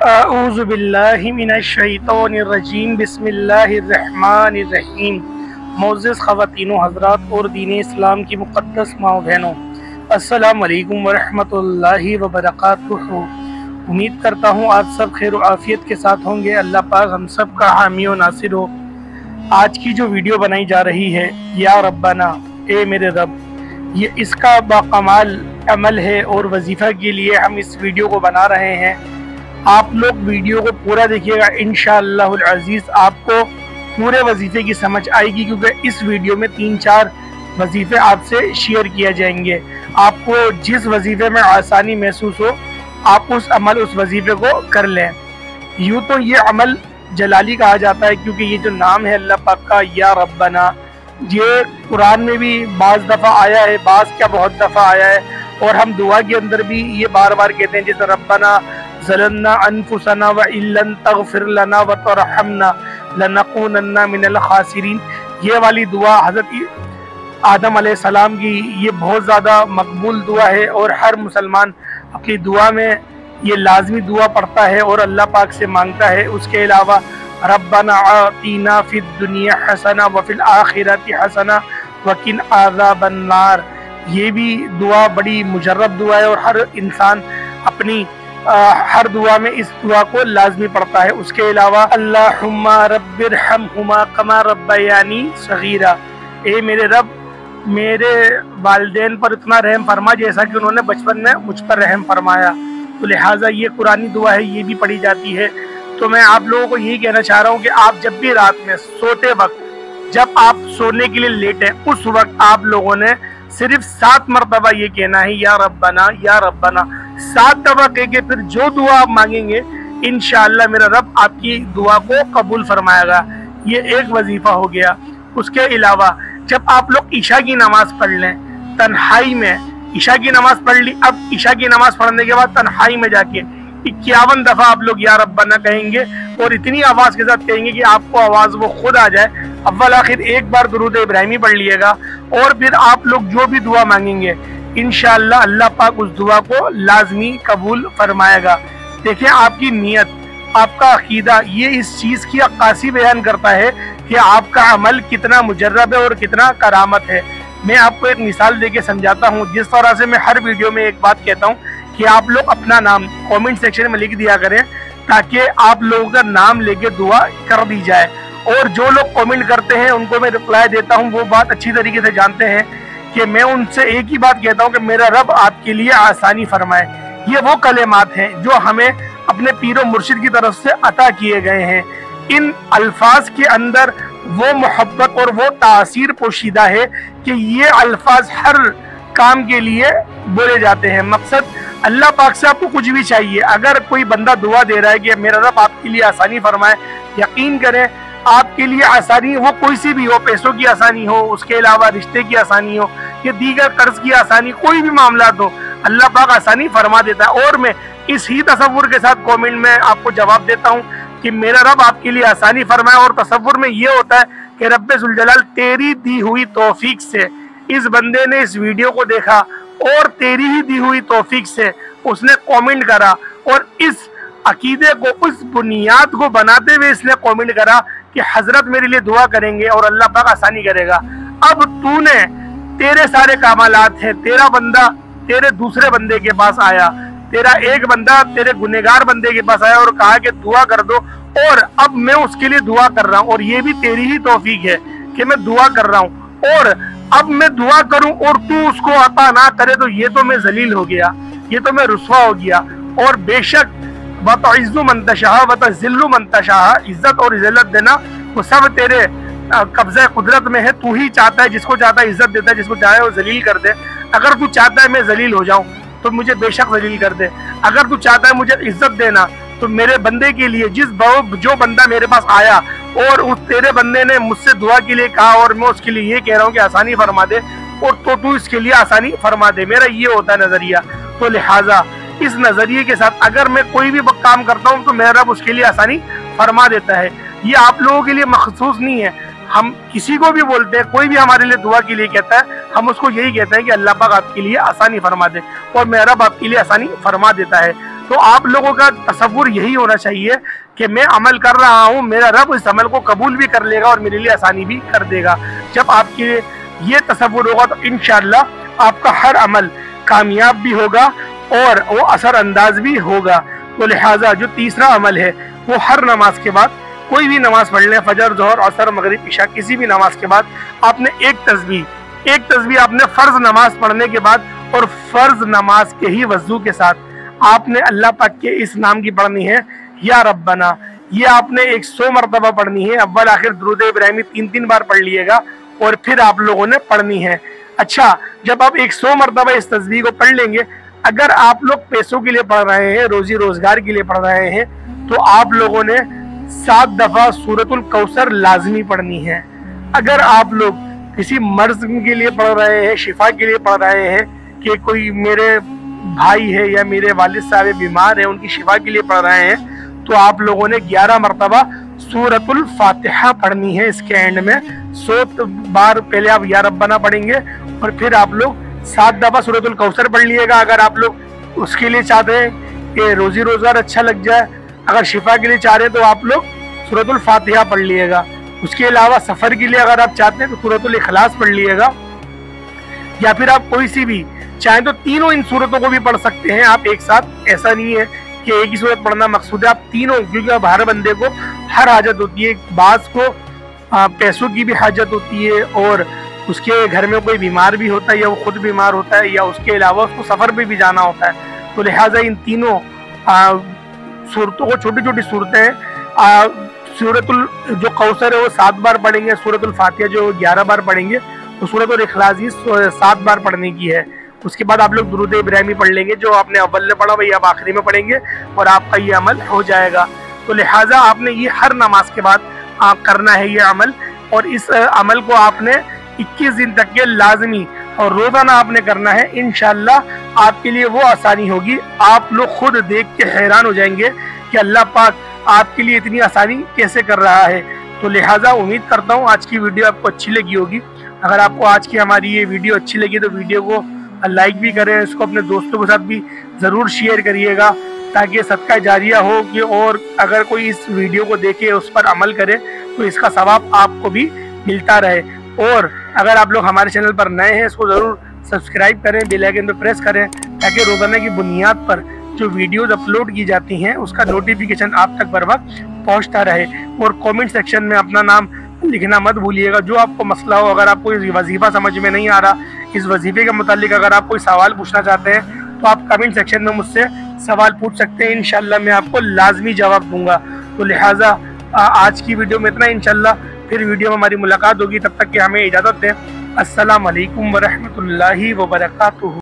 अऊज़ु बिल्लाहि मिनश्शैतानिर्रजीम बिस्मिल्लाहिर्रहमानिर्रहीम। मोअज़्ज़ज़ ख़वातीनो हज़रात और दीन इस्लाम की मुक़द्दस माँ बहनों, अस्सलामु अलैकुम वरहमतुल्लाहि वबरकातुहू। उम्मीद करता हूँ आप सब खैर व आफ़ियत के साथ होंगे। अल्लाह पाक हम सब का हामी व नासिर हो। आज की जो वीडियो बनाई जा रही है, या रब्बाना, ए मेरे रब, ये इसका बाकमाल अमल है और वजीफ़ा के लिए हम इस वीडियो को बना रहे हैं। आप लोग वीडियो को पूरा देखिएगा, इंशाअल्लाहुल अज़ीज़ आपको पूरे वजीफ़े की समझ आएगी, क्योंकि इस वीडियो में 3-4 वजीफ़े आपसे शेयर किए जाएंगे। आपको जिस वजीफ़े में आसानी महसूस हो आप उस वजीफ़े को कर लें। यूँ तो ये अमल जलाली कहा जाता है, क्योंकि ये जो नाम है अल्लाह पाक का, या रब्बना, ये कुरान में भी बाज़ दफ़ा आया है, बाज़ क्या बहुत दफ़ा आया है, और हम दुआ के अंदर भी ये बार बार कहते हैं, जैसे रब्बना ज़लमना अनफुसना व इल्लन तग़फ़िर लना व तरहमना लनकूनन्ना मिनल खासिरीन। ये वाली दुआ हज़रत आदम अलैहिस्सलाम की ये बहुत ज़्यादा मकबूल दुआ है, और हर मुसलमान अपनी दुआ में ये लाजमी दुआ पढ़ता है और अल्लाह पाक से मांगता है। उसके अलावा रब्बना आतीना फिद दुनिया हसना व फिल आखिरति हसना व किन आज़ाबन नार, ये भी दुआ बड़ी मुजर्रब दुआ है और हर इंसान अपनी हर दुआ में इस दुआ को लाजमी पढ़ता है। उसके अलावा अल्लाहुम्मा रब्बिरहमहुमा कमा रब्बयानी सगीरा, ए मेरे रब, मेरे वालिदैन पर इतना रहम फरमा जैसा कि उन्होंने बचपन में मुझ पर रहम फरमाया। तो लिहाजा ये कुरानी दुआ है, ये भी पढ़ी जाती है। तो मैं आप लोगों को यही कहना चाह रहा हूँ कि आप जब भी रात में सोते वक्त, जब आप सोने के लिए लेटे, उस वक्त आप लोगों ने सिर्फ 7 मरतबा ये कहना है, या रब्बना, या रब्बना। 7 दफा कह के फिर जो दुआ आप मांगेंगे इंशाअल्लाह मेरा रब आपकी दुआ को कबूल फरमाएगा। ये एक वजीफा हो गया। उसके अलावा जब आप लोग ईशा की नमाज पढ़ लें तन्हाई में, ईशा की नमाज पढ़ ली, अब ईशा की नमाज पढ़ने के बाद तन्हाई में जाके 51 दफा आप लोग या रब्बना कहेंगे, और इतनी आवाज के साथ कहेंगे कि आपको आवाज वो खुद आ जाए। अव्वल आखिर एक बार दुरूद इब्राहिमी पढ़ लिएगा, और फिर आप लोग जो भी दुआ मांगेंगे इंशाअल्लाह अल्लाह पाक उस दुआ को लाजमी कबूल फरमाएगा। देखिए, आपकी नीयत, आपका अकीदा, ये इस चीज़ की अक्कासी बयान करता है कि आपका अमल कितना मुजर्रब है और कितना करामत है। मैं आपको एक मिसाल देके समझाता हूँ। जिस तरह से मैं हर वीडियो में एक बात कहता हूँ कि आप लोग अपना नाम कमेंट सेक्शन में लिख दिया करें, ताकि आप लोगों का नाम लेके दुआ कर दी जाए, और जो लोग कमेंट करते हैं उनको मैं रिप्लाई देता हूँ। वो बात अच्छी तरीके से जानते हैं कि मैं उनसे एक ही बात कहता हूँ कि मेरा रब आपके लिए आसानी फरमाए। ये वो कलेमात हैं जो हमें अपने पीरो मुर्शिद की तरफ से अता किए गए हैं। इन अल्फाज के अंदर वो मोहब्बत और वो तासीर पोशीदा है कि ये अल्फाज हर काम के लिए बोले जाते हैं। मकसद, अल्लाह पाक से आपको कुछ भी चाहिए, अगर कोई बंदा दुआ दे रहा है कि मेरा रब आपके लिए आसानी फरमाए, यकीन करें आपके लिए आसानी वो कोई सी भी हो, पैसों की आसानी हो, उसके अलावा रिश्ते की आसानी हो, या दीगर कर्ज की आसानी, कोई भी मामला हो, अल्लाह पाक आसानी फरमा देता है। और मैं इस ही तसव्वुर के साथ कमेंट में आपको जवाब देता हूँ कि मेरा रब आपके लिए आसानी फरमाए। और तसव्वुर में ये होता है कि रब्बे जुल जलाल तेरी दी हुई तौफीक से इस बंदे ने इस वीडियो को देखा, और तेरी ही दी हुई तौफीक से उसने कमेंट करा, और इस अकीदे को, उस बुनियाद को बनाते हुए इसने कमेंट करा कि हजरत मेरे लिए दुआ करेंगे और अल्लाह पाक आसानी करेगा। अब तूने, तेरे सारे कामालात हैं, तेरा बंदा तेरे दूसरे बंदे के पास आया, तेरा एक बंदा तेरे गुनहगार बंदे के पास आया और कहा कि दुआ कर दो, और अब मैं उसके लिए दुआ कर रहा हूँ, और ये भी तेरी ही तौफीक है कि मैं दुआ कर रहा हूँ, और अब मैं दुआ करूं और तू उसको अता ना करे तो ये तो मैं जलील हो गया, ये तो मैं रुस्वा हो गया। और बेशक वतइज़्ज़ु मन तशाह वतज़िल्लु मन तशाह, इज्जत और इज्जत देना वो सब तेरे कब्ज़े कुदरत में है। तू ही चाहता है, जिसको चाहता है इज्जत देता है, जिसको चाहे वो जलील कर दे। अगर तू चाहता है मैं जलील हो जाऊं तो मुझे बेशक जलील कर दे। अगर तू चाहता है मुझे इज्जत देना तो मेरे बंदे के लिए, जो बंदा मेरे पास आया और उस तेरे बंदे ने मुझसे दुआ के लिए कहा, और मैं उसके लिए ये कह रहा हूँ कि आसानी फरमा दे, और तो तू इसके लिए आसानी फरमा दे। मेरा ये होता है नजरिया। तो लिहाजा इस नजरिए के साथ अगर मैं कोई भी काम करता हूँ तो मेरा रब उसके लिए आसानी फरमा देता है। ये आप लोगों के लिए मखसूस नहीं है, हम किसी को भी बोलते हैं, कोई भी हमारे लिए दुआ के लिए कहता है, हम उसको यही कहते हैं कि अल्लाह पाक आपके लिए आसानी फरमा दे, और मेरा रब आपके लिए आसानी फरमा देता है। तो आप लोगों का तसव्वुर यही होना चाहिए कि मैं अमल कर रहा हूँ, मेरा रब इस अमल को कबूल भी कर लेगा और मेरे लिए आसानी भी कर देगा। जब आपके ये तसव्वुर होगा तो इंशाअल्लाह आपका हर अमल कामयाब भी होगा और वो असर अंदाज भी होगा। तो लिहाजा जो तीसरा अमल है वो हर नमाज के बाद, कोई भी नमाज पढ़ लें, फजर, ज़ोहर, असर, मगरिब, इशा, किसी भी नमाज के बाद आपने एक तस्बीह आपने फ़र्ज नमाज पढ़ने के बाद और फ़र्ज नमाज के ही वज़ू के साथ आपने अल्लाह पाक के इस नाम की पढ़नी है, या रब्बना। ये आपने 100 मरतबा पढ़नी है। अव्वल आखिर दुरूद इब्राहिमी 3-3 बार पढ़ लिएगा और फिर आप लोगों ने पढ़नी है। अच्छा, जब आप 100 मरतबा इस तस्बीह को पढ़ लेंगे, अगर आप लोग पैसों के लिए पढ़ रहे हैं, रोजी रोजगार के लिए पढ़ रहे हैं, तो आप लोगों ने 7 दफा सूरतुल कौसर लाजमी पढ़नी है। अगर आप लोग किसी मर्ज के लिए पढ़ रहे हैं, शिफा के लिए पढ़ रहे हैं कि कोई मेरे भाई है या मेरे वालिद साहब बीमार है, उनकी शिफा के लिए पढ़ रहे हैं, तो आप लोगों ने 11 मरतबा सूरतुल फातिहा पढ़नी है। इसके एंड में 100 बार पहले आप या रब्बना पढ़ेंगे और फिर आप लोग 7 दफा सूरतुल कौसर पढ़ लिएगा। अगर आप लोग उसके लिए चाहते हैं कि रोजी रोजगार अच्छा लग जाए, अगर शिफा के लिए चाह रहे हैं तो आप लोग सूरतुल फातिहा पढ़ लिएगा। उसके अलावा सफ़र के लिए अगर आप चाहते हैं तो सूरतुल इखलास पढ़ लिएगा, या फिर आप कोई सी भी चाहें तो तीनों इन सूरतों को भी पढ़ सकते हैं आप एक साथ। ऐसा नहीं है कि एक ही सूरत पढ़ना मकसूद है, आप तीनों, क्योंकि अब हर बंदे को हर हाजत होती है। बाज़ को पैसों की भी हाजत होती है और उसके घर में कोई बीमार भी होता है, या वो खुद बीमार होता है, या उसके अलावा उसको सफ़र पे भी जाना होता है। तो लिहाजा इन तीनों सूरतों को, छोटी छोटी सूरतें हैं, सूरतुल जो कौसर है वो 7 बार पढ़ेंगे, सूरतुल फातिहा जो 11 बार पढ़ेंगे, तो सूरतुल इखलास ही 7 बार पढ़ने की है। उसके बाद आप लोग दुरूद इब्राहिमी पढ़ लेंगे, जो आपने अव्वल में पढ़ा वही आप आखिरी में पढ़ेंगे और आपका ये अमल हो जाएगा। तो लिहाजा आपने ये हर नमाज के बाद करना है ये अमल, और इस अमल को आपने 21 दिन तक के लाजमी और रोजाना आपने करना है। इंशाअल्लाह आपके लिए वो आसानी होगी, आप लोग खुद देख के हैरान हो जाएंगे कि अल्लाह पाक आपके लिए इतनी आसानी कैसे कर रहा है। तो लिहाजा उम्मीद करता हूँ आज की वीडियो आपको अच्छी लगी होगी। अगर आपको आज की हमारी ये वीडियो अच्छी लगी तो वीडियो को लाइक भी करें, इसको अपने दोस्तों के साथ भी ज़रूर शेयर करिएगा, ताकि सदका जारिया हो कि, और अगर कोई इस वीडियो को देखे उस पर अमल करे तो इसका सवाब आपको भी मिलता रहे। और अगर आप लोग हमारे चैनल पर नए हैं, इसको ज़रूर सब्सक्राइब करें, बेल आइकन पर प्रेस करें, ताकि रोज़ाना की बुनियाद पर जो वीडियोज़ अपलोड की जाती हैं उसका नोटिफिकेशन आप तक बर वक्त पहुँचता रहे। और कमेंट सेक्शन में अपना नाम लिखना मत भूलिएगा। जो आपको मसला हो, अगर आपको इस वजीफ़ा समझ में नहीं आ रहा, इस वजीफ़े के मुतालिक अगर आप कोई सवाल पूछना चाहते हैं तो आप कमेंट सेक्शन में मुझसे सवाल पूछ सकते हैं। इंशाल्लाह मैं आपको लाजमी जवाब दूंगा। तो लिहाजा आज की वीडियो में इतना, इंशाल्लाह फिर वीडियो में हमारी मुलाकात होगी। तब तक कि हमें इजाज़त दें। अस्सलाम वालेकुम व रहमतुल्लाहि व बरकातुहू।